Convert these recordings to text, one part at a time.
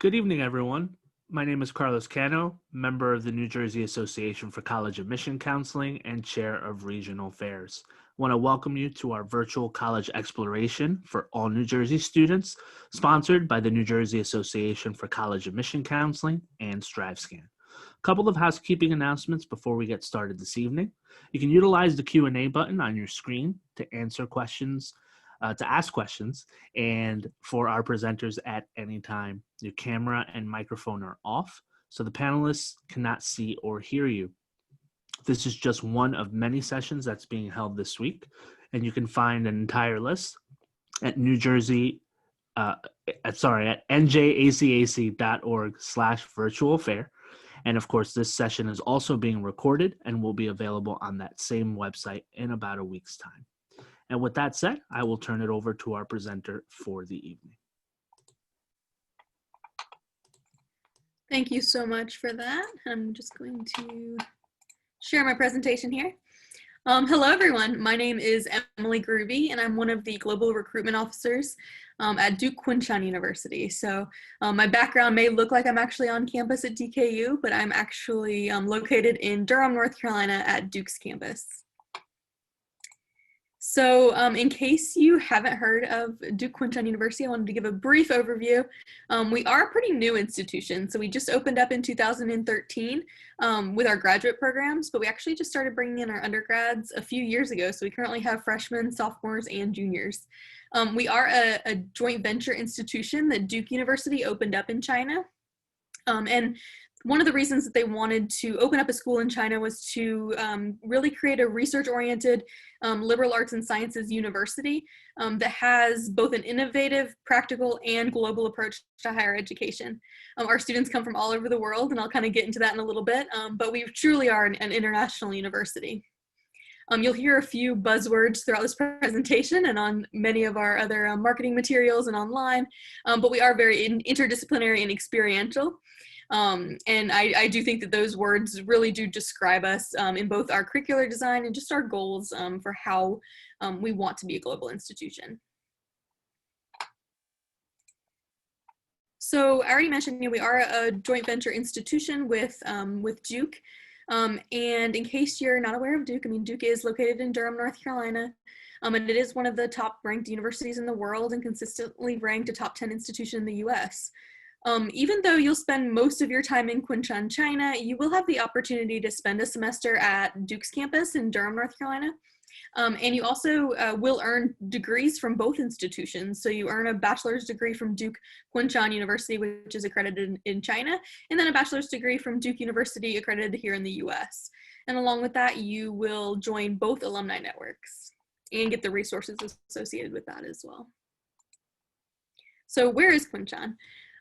Good evening, everyone. My name is Carlos Cano, member of the New Jersey Association for College Admission Counseling and chair of Regional Affairs. I want to welcome you to our virtual college exploration for all New Jersey students, sponsored by the New Jersey Association for College Admission Counseling and StriveScan. A couple of housekeeping announcements before we get started this evening. You can utilize the Q&A button on your screen to answer questions, to ask questions, and for our presenters at any time. Your camera and microphone are off, so the panelists cannot see or hear you. This is just one of many sessions that's being held this week, and you can find an entire list at NJACAC.org/virtual fair. And of course, this session is also being recorded and will be available on that same website in about a week's time. And with that said, I will turn it over to our presenter for the evening. Thank you so much for that. I'm just going to share my presentation here. Hello, everyone. My name is Emily Groovy, and I'm one of the global recruitment officers at Duke Kunshan University. So my background may look like I'm actually on campus at DKU, but I'm actually located in Durham, North Carolina at Duke's campus. So in case you haven't heard of Duke Kunshan University, I wanted to give a brief overview. We are a pretty new institution. So we just opened up in 2013 with our graduate programs, but we actually just started bringing in our undergrads a few years ago. So we currently have freshmen, sophomores, and juniors. We are a joint venture institution that Duke University opened up in China. And one of the reasons that they wanted to open up a school in China was to really create a research-oriented liberal arts and sciences university that has both an innovative, practical, and global approach to higher education. Our students come from all over the world, and I'll kind of get into that in a little bit, but we truly are an international university. You'll hear a few buzzwords throughout this presentation and on many of our other marketing materials and online, but we are very interdisciplinary and experiential. And I do think that those words really do describe us in both our curricular design and just our goals for how we want to be a global institution. So I already mentioned, we are a joint venture institution with Duke. And in case you're not aware of Duke, Duke is located in Durham, North Carolina. And it is one of the top ranked universities in the world and consistently ranked a top 10 institution in the US. Even though you'll spend most of your time in Kunshan, China, you will have the opportunity to spend a semester at Duke's campus in Durham, North Carolina. And you also will earn degrees from both institutions. So you earn a bachelor's degree from Duke Kunshan University, which is accredited in China, and then a bachelor's degree from Duke University accredited here in the US. And along with that, you will join both alumni networks and get the resources associated with that as well. So where is Kunshan?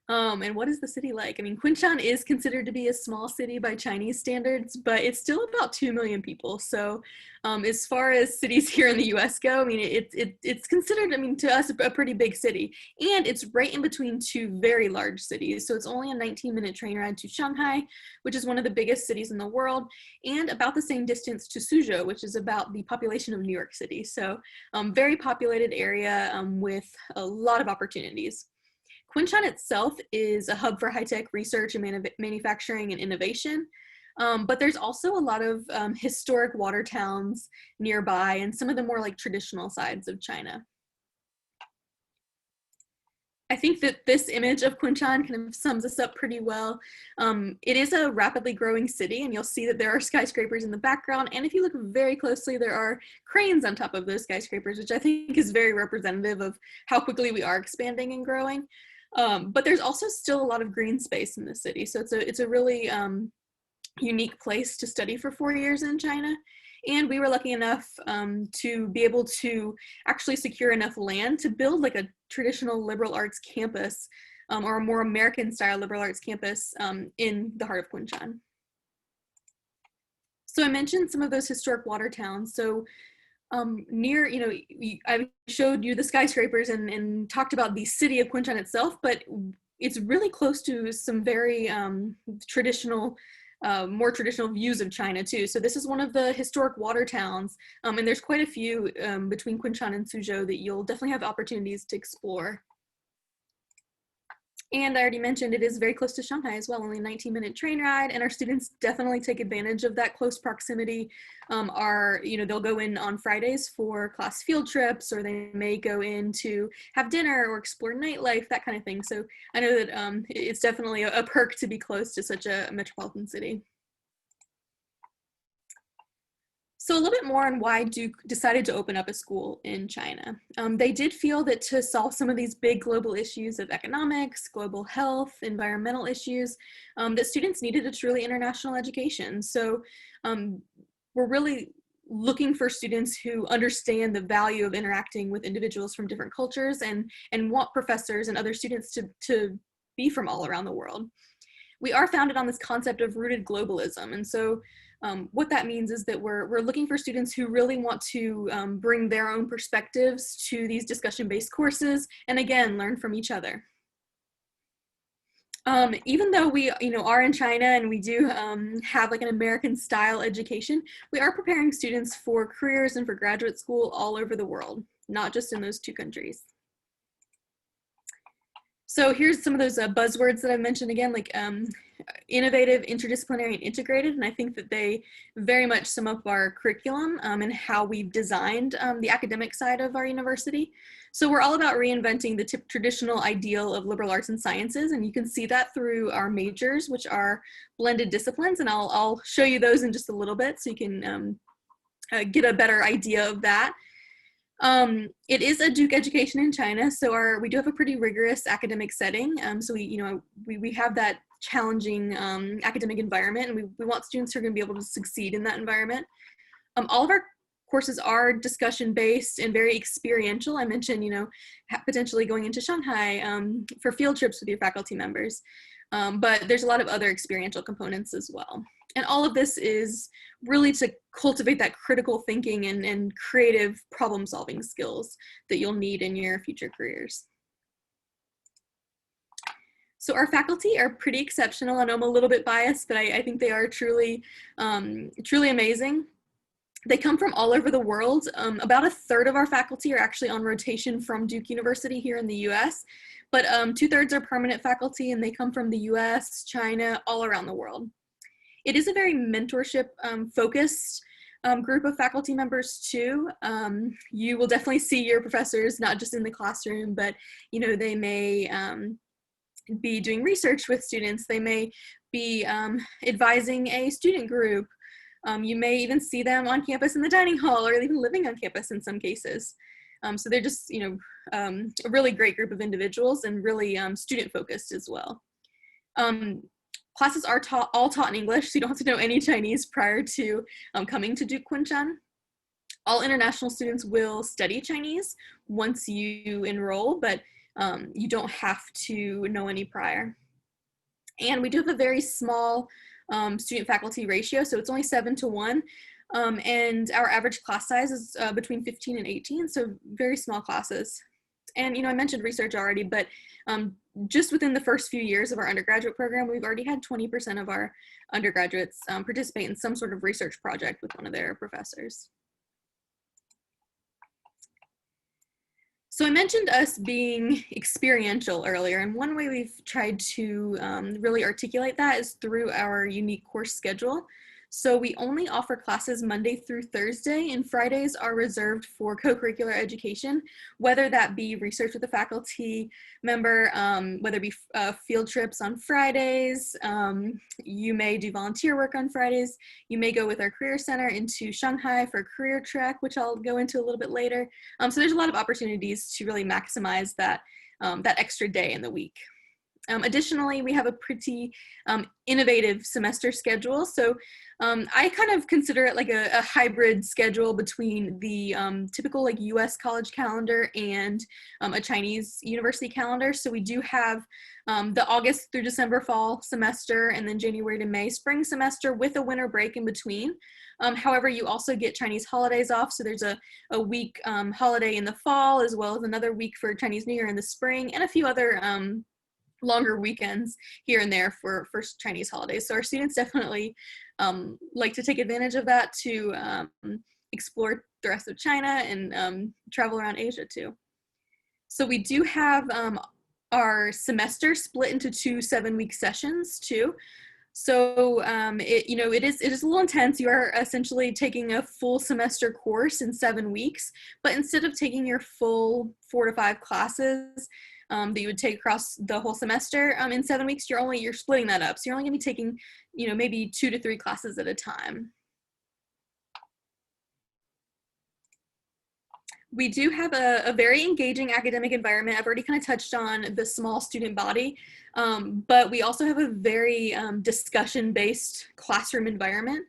And what is the city like? Kunshan is considered to be a small city by Chinese standards, but it's still about 2 million people. So as far as cities here in the US go, it's considered, to us, a pretty big city. And it's right in between two very large cities. So it's only a 19-minute train ride to Shanghai, which is one of the biggest cities in the world, and about the same distance to Suzhou, which is about the population of New York City. So very populated area with a lot of opportunities. Kunshan itself is a hub for high-tech research and manufacturing and innovation, but there's also a lot of historic water towns nearby and some of the more traditional sides of China. I think that this image of Kunshan kind of sums us up pretty well. It is a rapidly growing city, and you'll see that there are skyscrapers in the background, and if you look very closely, there are cranes on top of those skyscrapers, which I think is very representative of how quickly we are expanding and growing. But there's also still a lot of green space in the city. So it's a really unique place to study for 4 years in China. And we were lucky enough to be able to actually secure enough land to build a traditional liberal arts campus or a more American style liberal arts campus in the heart of Kunshan. So I mentioned some of those historic water towns. So near, I showed you the skyscrapers and talked about the city of Kunshan itself, but it's really close to some very traditional, more traditional views of China too. So this is one of the historic water towns, and there's quite a few between Kunshan and Suzhou that you'll definitely have opportunities to explore. And I already mentioned it is very close to Shanghai as well, only a 19-minute train ride, and our students definitely take advantage of that close proximity. They'll go in on Fridays for class field trips, or they may go in to have dinner or explore nightlife, that kind of thing. So I know that it's definitely a perk to be close to such a metropolitan city. So a little bit more on why Duke decided to open up a school in China. They did feel that to solve some of these big global issues of economics, global health, environmental issues, that students needed a truly international education. So we're really looking for students who understand the value of interacting with individuals from different cultures and want professors and other students to be from all around the world. We are founded on this concept of rooted globalism. And so what that means is that we're looking for students who really want to bring their own perspectives to these discussion-based courses, and again, learn from each other. Even though we are in China and we do have like an American style education, we are preparing students for careers and for graduate school all over the world, not just in those two countries. So here's some of those buzzwords that I mentioned again, like innovative, interdisciplinary, and integrated. And I think that they very much sum up our curriculum and how we've designed the academic side of our university. So we're all about reinventing the traditional ideal of liberal arts and sciences. And you can see that through our majors, which are blended disciplines. And I'll show you those in just a little bit so you can get a better idea of that. It is a Duke education in China, so we do have a pretty rigorous academic setting. So we have that challenging academic environment, and we want students who are going to be able to succeed in that environment. All of our courses are discussion-based and very experiential. I mentioned, potentially going into Shanghai for field trips with your faculty members. But there's a lot of other experiential components as well. And all of this is really to cultivate that critical thinking and creative problem-solving skills that you'll need in your future careers. So our faculty are pretty exceptional. I know I'm a little bit biased, but I think they are truly, truly amazing. They come from all over the world. About a third of our faculty are actually on rotation from Duke University here in the US, but 2/3 are permanent faculty, and they come from the US, China, all around the world. It is a very mentorship focused group of faculty members too. You will definitely see your professors, not just in the classroom, but they may be doing research with students. They may be advising a student group. You may even see them on campus in the dining hall, or even living on campus in some cases. So they're just, a really great group of individuals, and really student focused as well. Classes are all taught in English, so you don't have to know any Chinese prior to coming to Duke Kunshan. All international students will study Chinese once you enroll, but you don't have to know any prior. And we do have a very small student-faculty ratio, so it's only 7-to-1. And our average class size is between 15 and 18, so very small classes. And I mentioned research already, but just within the first few years of our undergraduate program, we've already had 20% of our undergraduates participate in some sort of research project with one of their professors. So I mentioned us being experiential earlier, and one way we've tried to really articulate that is through our unique course schedule. So we only offer classes Monday through Thursday, and Fridays are reserved for co-curricular education, whether that be research with a faculty member, whether it be field trips on Fridays. You may do volunteer work on Fridays. You may go with our career center into Shanghai for a career trek, which I'll go into a little bit later. So there's a lot of opportunities to really maximize that, that extra day in the week. Additionally, we have a pretty innovative semester schedule. So I kind of consider it like a hybrid schedule between the typical like US college calendar and a Chinese university calendar. So we do have the August through December fall semester, and then January to May spring semester with a winter break in between. However, you also get Chinese holidays off. So there's a week holiday in the fall, as well as another week for Chinese New Year in the spring, and a few other longer weekends here and there for Chinese holidays. So our students definitely like to take advantage of that to explore the rest of China and travel around Asia too. So we do have our semester split into 2 7-week sessions too. So it is a little intense. You are essentially taking a full semester course in 7 weeks, but instead of taking your full 4 to 5 classes that you would take across the whole semester in 7 weeks, you're splitting that up. So you're only going to be taking, maybe 2 to 3 classes at a time. We do have a very engaging academic environment. I've already kind of touched on the small student body, but we also have a very discussion-based classroom environment.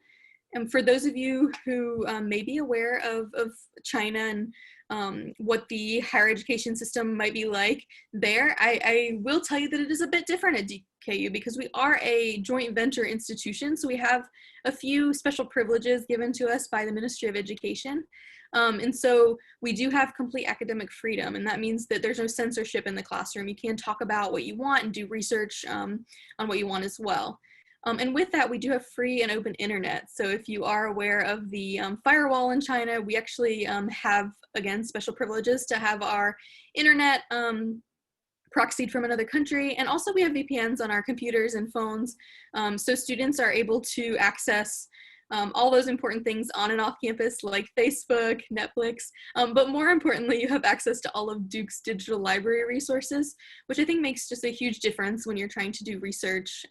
And for those of you who may be aware of China and what the higher education system might be like there, I will tell you that it is a bit different at DKU because we are a joint venture institution. So we have a few special privileges given to us by the Ministry of Education. And so we do have complete academic freedom, and that means that there's no censorship in the classroom. You can talk about what you want and do research on what you want as well. And with that, we do have free and open internet. So if you are aware of the firewall in China, we actually have, again, special privileges to have our internet proxied from another country. And also we have VPNs on our computers and phones. So students are able to access all those important things on and off campus like Facebook, Netflix, but more importantly, you have access to all of Duke's digital library resources, which I think makes just a huge difference when you're trying to do research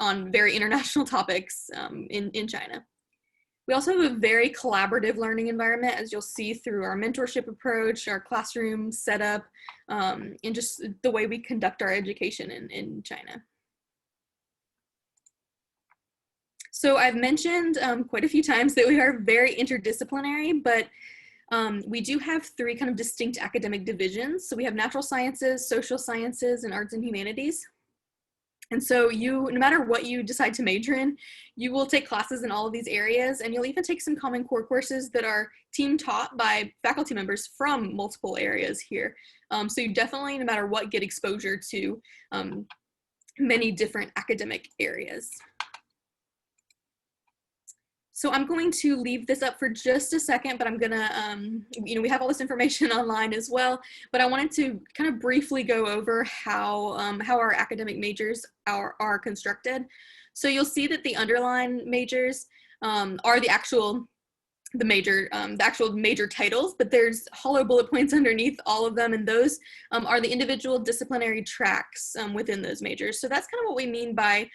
on very international topics in China. We also have a very collaborative learning environment, as you'll see through our mentorship approach, our classroom setup, and just the way we conduct our education in China. So I've mentioned quite a few times that we are very interdisciplinary, but we do have 3 kind of distinct academic divisions. So we have natural sciences, social sciences, and arts and humanities. And so no matter what you decide to major in, you will take classes in all of these areas, and you'll even take some Common Core courses that are team taught by faculty members from multiple areas here. So you definitely, no matter what, get exposure to many different academic areas. So I'm going to leave this up for just a second, but I'm gonna, we have all this information online as well, but I wanted to kind of briefly go over how our academic majors are constructed. So you'll see that the underlying majors are the actual major titles, but there's hollow bullet points underneath all of them, and those are the individual disciplinary tracks within those majors. So that's kind of what we mean by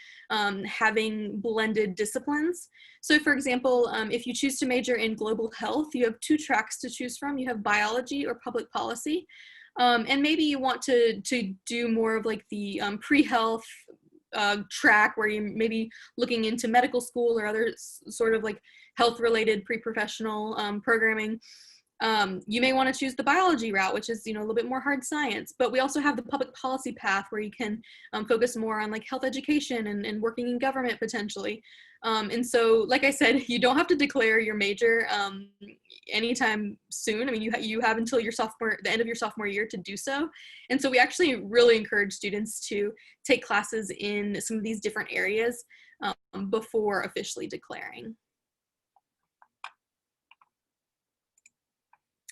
having blended disciplines. So for example, if you choose to major in global health, you have 2 tracks to choose from. You have biology or public policy, and maybe you want to do more of like the pre-health track where you're maybe looking into medical school or other sort of like health-related pre-professional programming. You may want to choose the biology route, which is a little bit more hard science, but we also have the public policy path where you can focus more on like health education and working in government potentially. And so, like I said, you don't have to declare your major anytime soon. I mean, you have until the end of your sophomore year to do so. And so we actually really encourage students to take classes in some of these different areas before officially declaring.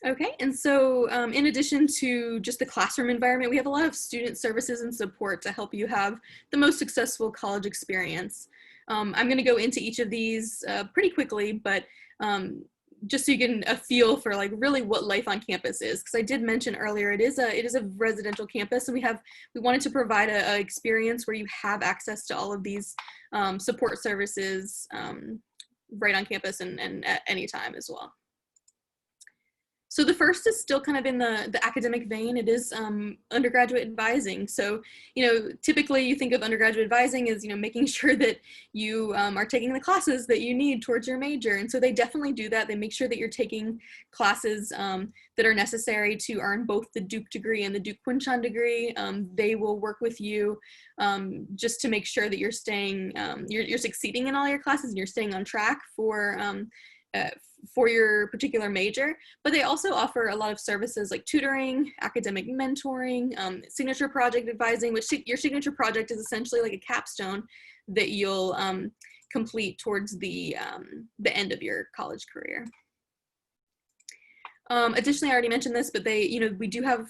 Okay, and so in addition to just the classroom environment, we have a lot of student services and support to help you have the most successful college experience. I'm going to go into each of these pretty quickly, but just so you get a feel for like really what life on campus is, because I did mention earlier it is a residential campus, and we wanted to provide a experience where you have access to all of these support services right on campus and at any time as well. So the first is still kind of in the academic vein. It is undergraduate advising. So, typically you think of undergraduate advising as, making sure that you are taking the classes that you need towards your major. And so they definitely do that. They make sure that you're taking classes that are necessary to earn both the Duke degree and the Duke Kunshan degree. They will work with you just to make sure that you're staying, you're succeeding in all your classes and you're staying on track for your particular major, but they also offer a lot of services like tutoring, academic mentoring, signature project advising, which your signature project is essentially like a capstone that you'll complete towards the end of your college career. Additionally, I already mentioned this, but we do have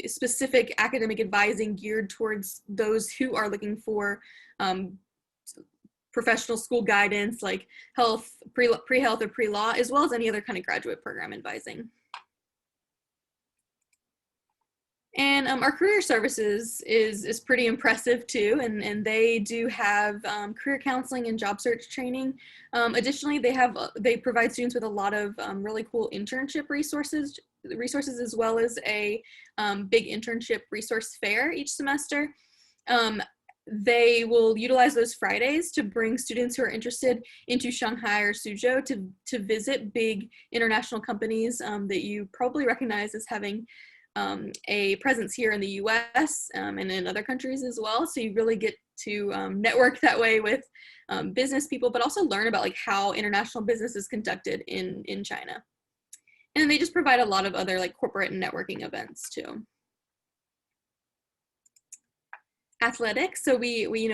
specific academic advising geared towards those who are looking for professional school guidance, like health, pre-health or pre-law, as well as any other kind of graduate program advising. And our career services is pretty impressive too, and they do have career counseling and job search training. Additionally, they provide students with a lot of really cool internship resources, as well as a big internship resource fair each semester. They will utilize those Fridays to bring students who are interested into Shanghai or Suzhou to visit big international companies that you probably recognize as having a presence here in the US and in other countries as well. So you really get to network that way with business people, but also learn about like how international business is conducted in China. And then they just provide a lot of other like corporate and networking events too. Athletics. So we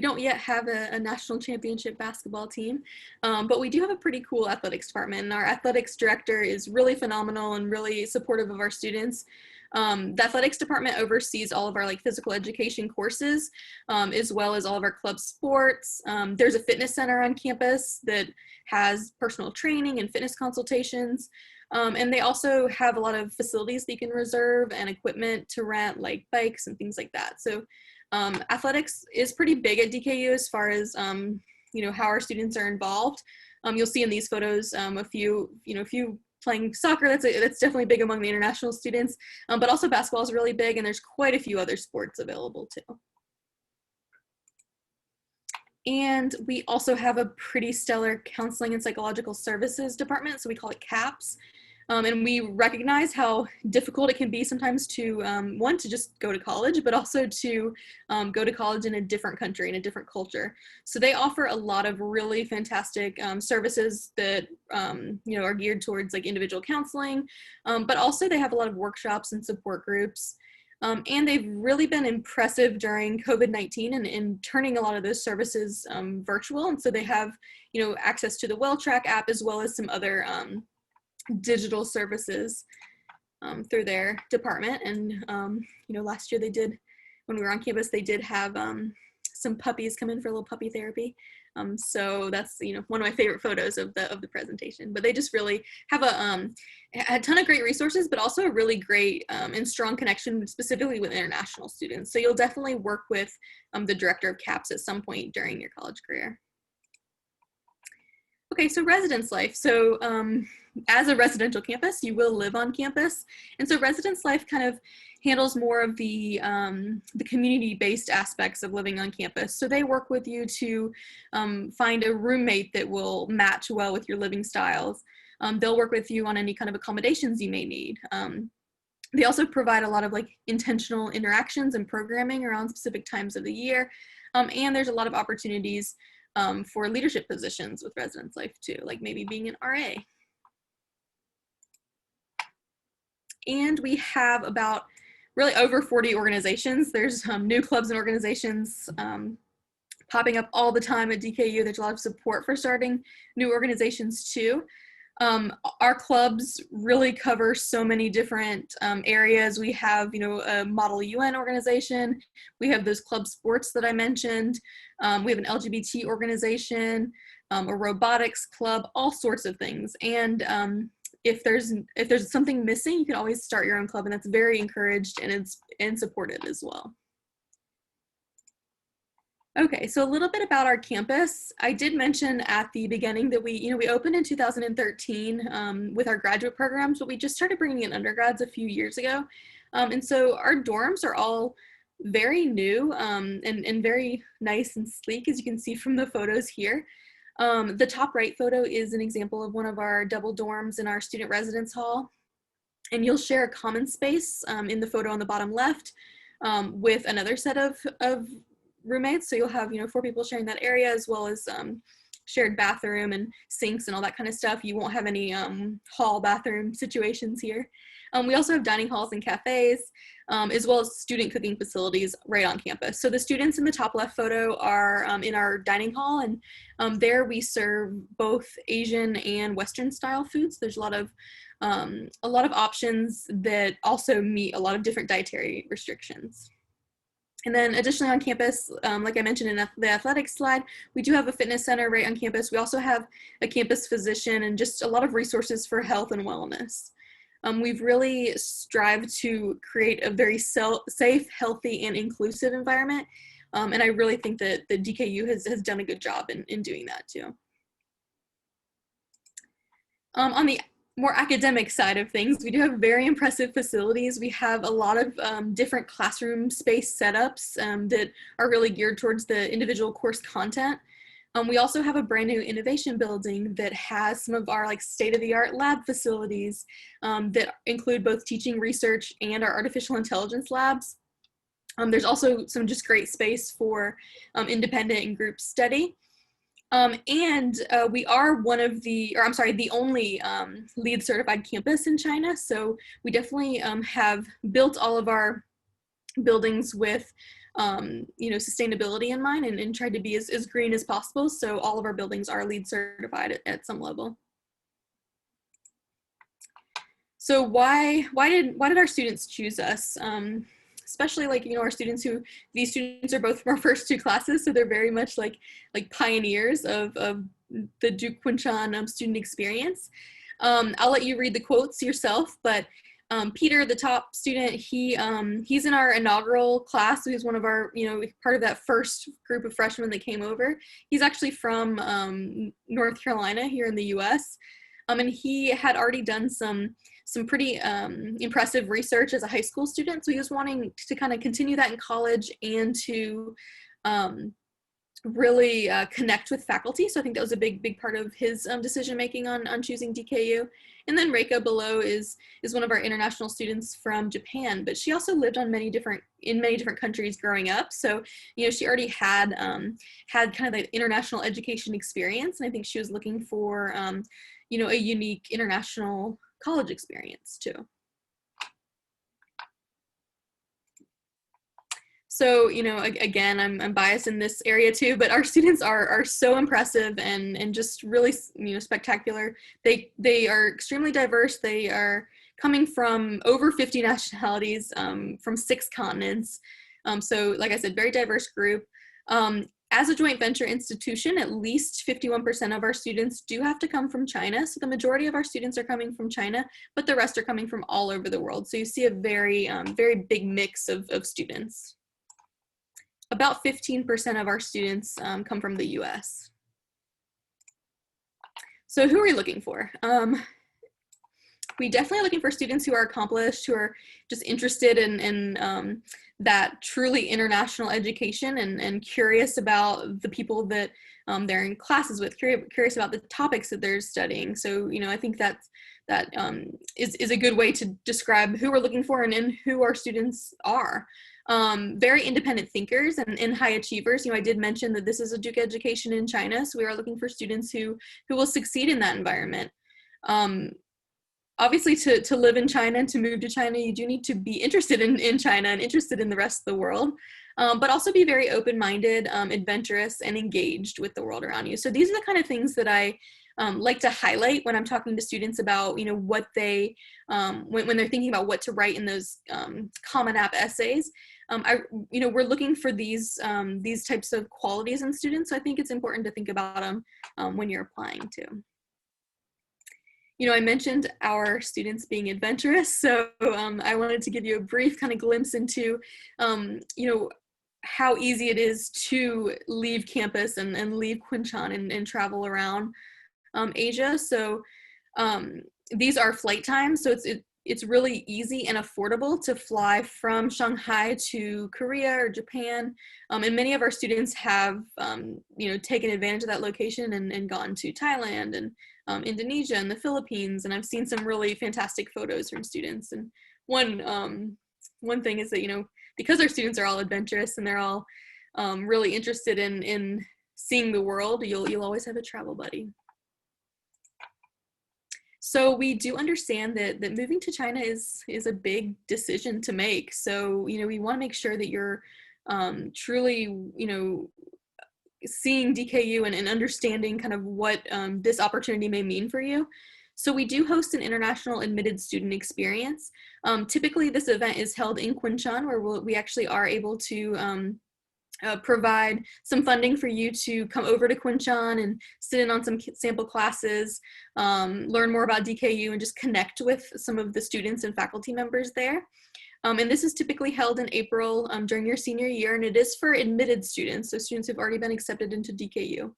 don't yet have a national championship basketball team, but we do have a pretty cool athletics department. And our athletics director is really phenomenal and really supportive of our students. The athletics department oversees all of our like physical education courses, as well as all of our club sports. There's a fitness center on campus that has personal training and fitness consultations. And they also have a lot of facilities that you can reserve and equipment to rent, like bikes and things like that. So athletics is pretty big at DKU as far as how our students are involved. You'll see in these photos a few playing soccer. That's definitely big among the international students, but also basketball is really big, and there's quite a few other sports available too. And we also have a pretty stellar counseling and psychological services department, so we call it CAPS. And we recognize how difficult it can be sometimes to, one, to just go to college, but also to go to college in a different country, in a different culture. So they offer a lot of really fantastic services that, are geared towards like individual counseling, but also they have a lot of workshops and support groups. And they've really been impressive during COVID-19 and in turning a lot of those services virtual. And so they have, access to the WellTrack app, as well as some other digital services through their department. And last year when we were on campus, they did have some puppies come in for a little puppy therapy. So that's one of my favorite photos of the presentation. But they just really have a ton of great resources, but also a really great and strong connection specifically with international students. So you'll definitely work with the director of CAPS at some point during your college career. Okay, so residence life. So as a residential campus, you will live on campus. And so residence life kind of handles more of the community-based aspects of living on campus. So they work with you to find a roommate that will match well with your living styles. They'll work with you on any kind of accommodations you may need. They also provide a lot of like intentional interactions and programming around specific times of the year. And there's a lot of opportunities for leadership positions with residence life too, like maybe being an RA. And we have about really over 40 organizations. There's new clubs and organizations popping up all the time at DKU. There's a lot of support for starting new organizations too. Our clubs really cover so many different areas. We have, a Model UN organization. We have those club sports that I mentioned. We have an LGBT organization, a robotics club, all sorts of things. And if there's something missing, you can always start your own club, and that's very encouraged and supported as well. Okay, so a little bit about our campus. I did mention at the beginning that we opened in 2013 with our graduate programs, but we just started bringing in undergrads a few years ago. And so our dorms are all very new and very nice and sleek, as you can see from the photos here. The top right photo is an example of one of our double dorms in our student residence hall. And you'll share a common space in the photo on the bottom left with another set of roommates. So you'll have, 4 people sharing that area, as well as shared bathroom and sinks and all that kind of stuff. You won't have any hall bathroom situations here. We also have dining halls and cafes, as well as student cooking facilities right on campus. So the students in the top left photo are in our dining hall, and there we serve both Asian and Western style foods. There's a lot of a lot of options that also meet a lot of different dietary restrictions. And then additionally on campus, like I mentioned in the athletics slide, we do have a fitness center right on campus. We also have a campus physician and just a lot of resources for health and wellness. We've really strived to create a very safe, healthy, and inclusive environment. And I really think that the DKU has done a good job in doing that too. On the more academic side of things, we do have very impressive facilities. We have a lot of different classroom space setups that are really geared towards the individual course content. We also have a brand new innovation building that has some of our like state-of-the-art lab facilities that include both teaching, research, and our artificial intelligence labs. There's also some just great space for independent and group study. And we are the only LEED certified campus in China. So we definitely have built all of our buildings with sustainability in mind and tried to be as green as possible. So all of our buildings are LEED certified at some level. So why did our students choose us? Especially our students these students are both from our first two classes, so they're very much like pioneers of the Duke Kunshan student experience. I'll let you read the quotes yourself, but Peter, the top student, he's in our inaugural class, so he's one of our, part of that first group of freshmen that came over. He's actually from North Carolina here in the US, and he had already done some pretty impressive research as a high school student. So he was wanting to kind of continue that in college and to really connect with faculty. So I think that was a big part of his decision-making on choosing DKU. And then Reika below is one of our international students from Japan, but she also lived in many different countries growing up. So, she already had kind of the international education experience. And I think she was looking for, a unique international college experience too. So, again, I'm biased in this area too, but our students are so impressive and just really, spectacular. They are extremely diverse. They are coming from over 50 nationalities, from 6 continents. So like I said, very diverse group. As a joint venture institution, at least 51% of our students do have to come from China. So the majority of our students are coming from China, but the rest are coming from all over the world. So you see a very big mix of students. About 15% of our students come from the US. So who are we looking for? We definitely are looking for students who are accomplished, who are just interested in that truly international education and curious about the people that they're in classes with, curious about the topics that they're studying. So, I think that is a good way to describe who we're looking for and who our students are. Very independent thinkers and high achievers. I did mention that this is a Duke education in China, so we are looking for students who will succeed in that environment. Obviously, to live in China and to move to China, you do need to be interested in China and interested in the rest of the world, but also be very open-minded, adventurous, and engaged with the world around you. So these are the kind of things that I like to highlight when I'm talking to students about, what they, when they're thinking about what to write in those Common App essays. We're looking for these types of qualities in students. So I think it's important to think about them when you're applying too. I mentioned our students being adventurous, so I wanted to give you a brief kind of glimpse into, how easy it is to leave campus and leave Kunshan and travel around Asia. So these are flight times, so it's really easy and affordable to fly from Shanghai to Korea or Japan, and many of our students have taken advantage of that location and gone to Thailand and Indonesia and the Philippines, and I've seen some really fantastic photos from students. And one thing is that because our students are all adventurous and they're all really interested in seeing the world, you'll always have a travel buddy. So we do understand that moving to China is a big decision to make. So we want to make sure that you're truly seeing DKU and understanding kind of what this opportunity may mean for you. So we do host an international admitted student experience. Typically, this event is held in Kunshan, where we actually are able to provide some funding for you to come over to Kunshan and sit in on some sample classes, learn more about DKU, and just connect with some of the students and faculty members there. And this is typically held in April during your senior year, and it is for admitted students, so students who've already been accepted into DKU.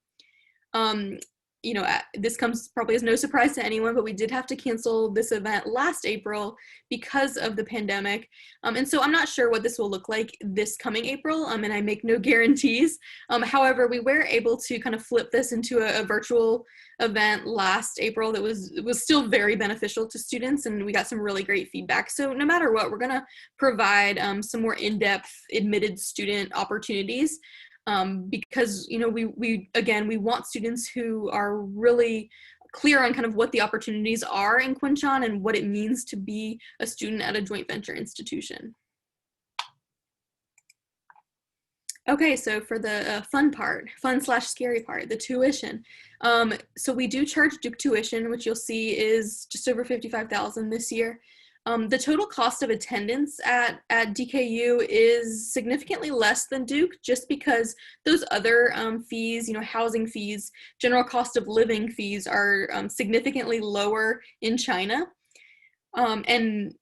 This comes probably as no surprise to anyone, but we did have to cancel this event last April because of the pandemic. And so I'm not sure what this will look like this coming April, and I make no guarantees. However, we were able to kind of flip this into a virtual event last April that was still very beneficial to students, and we got some really great feedback. So no matter what, we're gonna provide some more in-depth admitted student opportunities. Because we want students who are really clear on kind of what the opportunities are in Kunshan and what it means to be a student at a joint venture institution. Okay, so for the fun/scary part, the tuition. So we do charge Duke tuition, which you'll see is just over $55,000 this year. The total cost of attendance at DKU is significantly less than Duke, just because those other fees, housing fees, general cost of living fees are significantly lower in China. And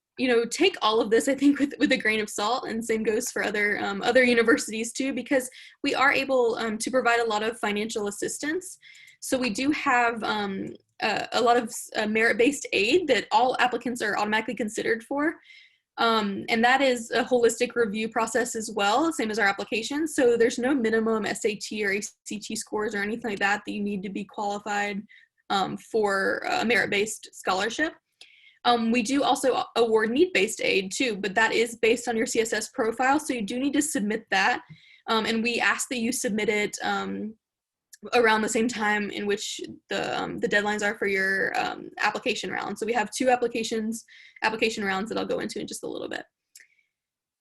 take all of this, I think, with a grain of salt, and same goes for other universities too, because we are able to provide a lot of financial assistance. So we do have a lot of merit-based aid that all applicants are automatically considered for. And that is a holistic review process as well, same as our application. So there's no minimum SAT or ACT scores or anything like that you need to be qualified for a merit-based scholarship. We do also award need-based aid too, but that is based on your CSS profile, so you do need to submit that. And we ask that you submit it around the same time in which the deadlines are for your application round. So we have two application rounds that I'll go into in just a little bit.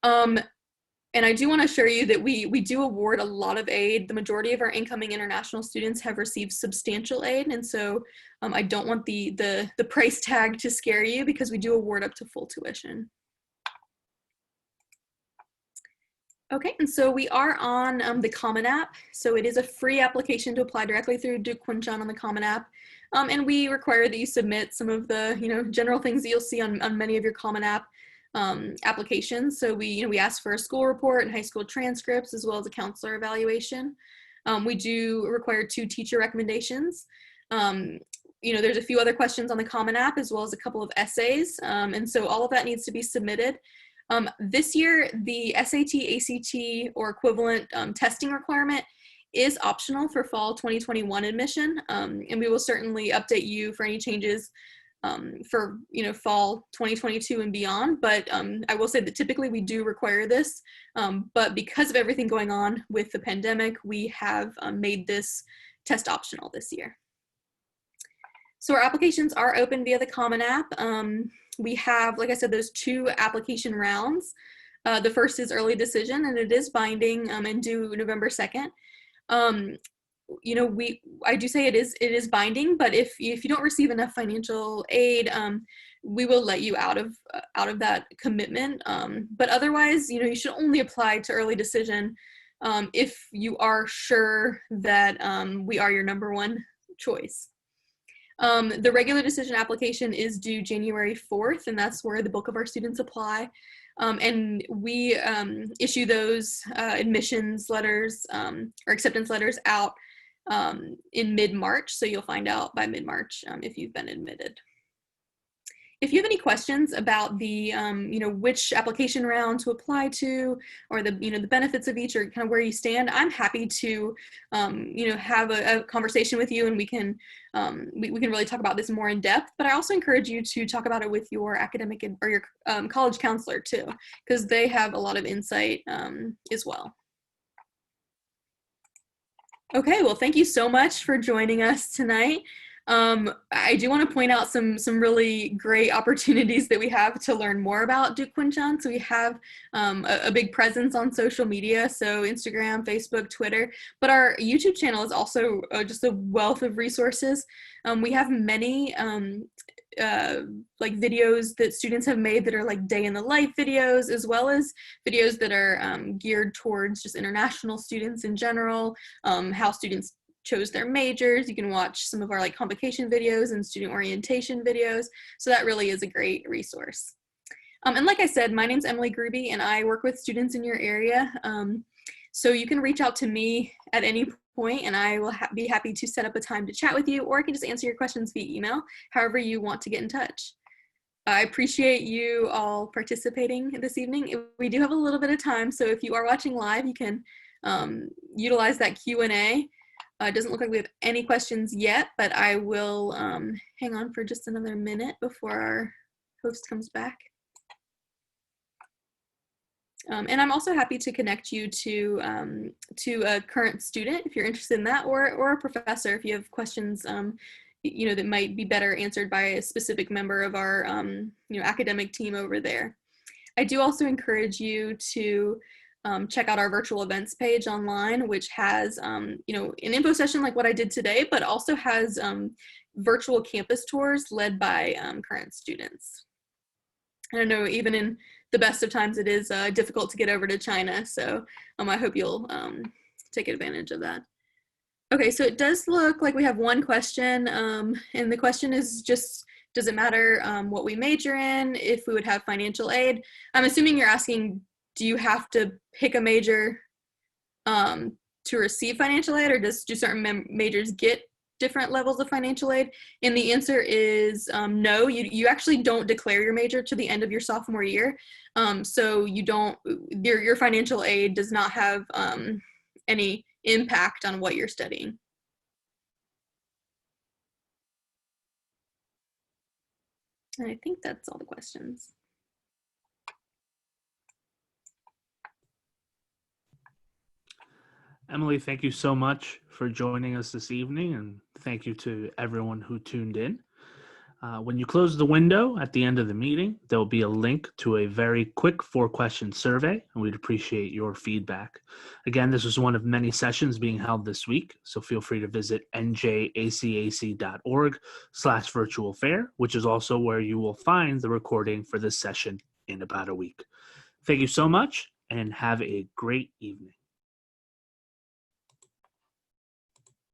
And I do want to assure you that we do award a lot of aid. The majority of our incoming international students have received substantial aid, and so I don't want the price tag to scare you, because we do award up to full tuition. Okay, and so we are on the Common App. So it is a free application to apply directly through Duke Kunshan on the Common App. And we require that you submit some of the general things that you'll see on many of your Common App applications. So we ask for a school report and high school transcripts, as well as a counselor evaluation. We do require 2 teacher recommendations. There's a few other questions on the Common App, as well as a couple of essays. And so all of that needs to be submitted. This year, the SAT, ACT, or equivalent testing requirement is optional for fall 2021 admission, and we will certainly update you for any changes for fall 2022 and beyond. But I will say that typically we do require this, but because of everything going on with the pandemic, we have made this test optional this year. So our applications are open via the Common App. We have, like I said, those 2 application rounds. The first is early decision, and it is binding and due November 2nd. I do say it is binding, but if you don't receive enough financial aid, we will let you out of that commitment. But otherwise, you should only apply to early decision if you are sure that we are your #1 choice. The regular decision application is due January 4th, and that's where the bulk of our students apply. And we issue those admissions letters or acceptance letters out in mid-March, so you'll find out by mid-March if you've been admitted. If you have any questions about the, which application round to apply to, or the benefits of each, or kind of where you stand, I'm happy to, have a conversation with you, and we can really talk about this more in depth. But I also encourage you to talk about it with your academic or your college counselor too, because they have a lot of insight as well. Okay, well, thank you so much for joining us tonight. I do want to point out some really great opportunities that we have to learn more about Duke Kunshan. So we have a big presence on social media, so Instagram, Facebook, Twitter, but our YouTube channel is also just a wealth of resources. We have many like videos that students have made that are like day in the life videos, as well as videos that are geared towards just international students in general, how students chose their majors. You can watch some of our like convocation videos and student orientation videos. So that really is a great resource. And like I said, my name's Emily Gruby and I work with students in your area. So you can reach out to me at any point and I will be happy to set up a time to chat with you, or I can just answer your questions via email, however you want to get in touch. I appreciate you all participating this evening. We do have a little bit of time, so if you are watching live, you can utilize that Q&A. It doesn't look like we have any questions yet, but I will hang on for just another minute before our host comes back. And I'm also happy to connect you to a current student if you're interested in that, or a professor if you have questions you know, that might be better answered by a specific member of our you know, academic team over there. I do also encourage you to check out our virtual events page online, which has you know, an info session like what I did today, but also has virtual campus tours led by current students. And I know even in the best of times, it is difficult to get over to China, so I hope you'll take advantage of that. Okay, so it does look like we have one question, and the question is just, does it matter what we major in, if we would have financial aid? I'm assuming you're asking, do you have to pick a major to receive financial aid, or do certain majors get different levels of financial aid? And the answer is no, you actually don't declare your major to the end of your sophomore year. So you don't, your financial aid does not have any impact on what you're studying. And I think that's all the questions. Emily, thank you so much for joining us this evening, and thank you to everyone who tuned in. When you close the window at the end of the meeting, there will be a link to a very quick 4-question survey, and we'd appreciate your feedback. Again, this was one of many sessions being held this week, so feel free to visit njacac.org/virtual fair, which is also where you will find the recording for this session in about a week. Thank you so much, and have a great evening.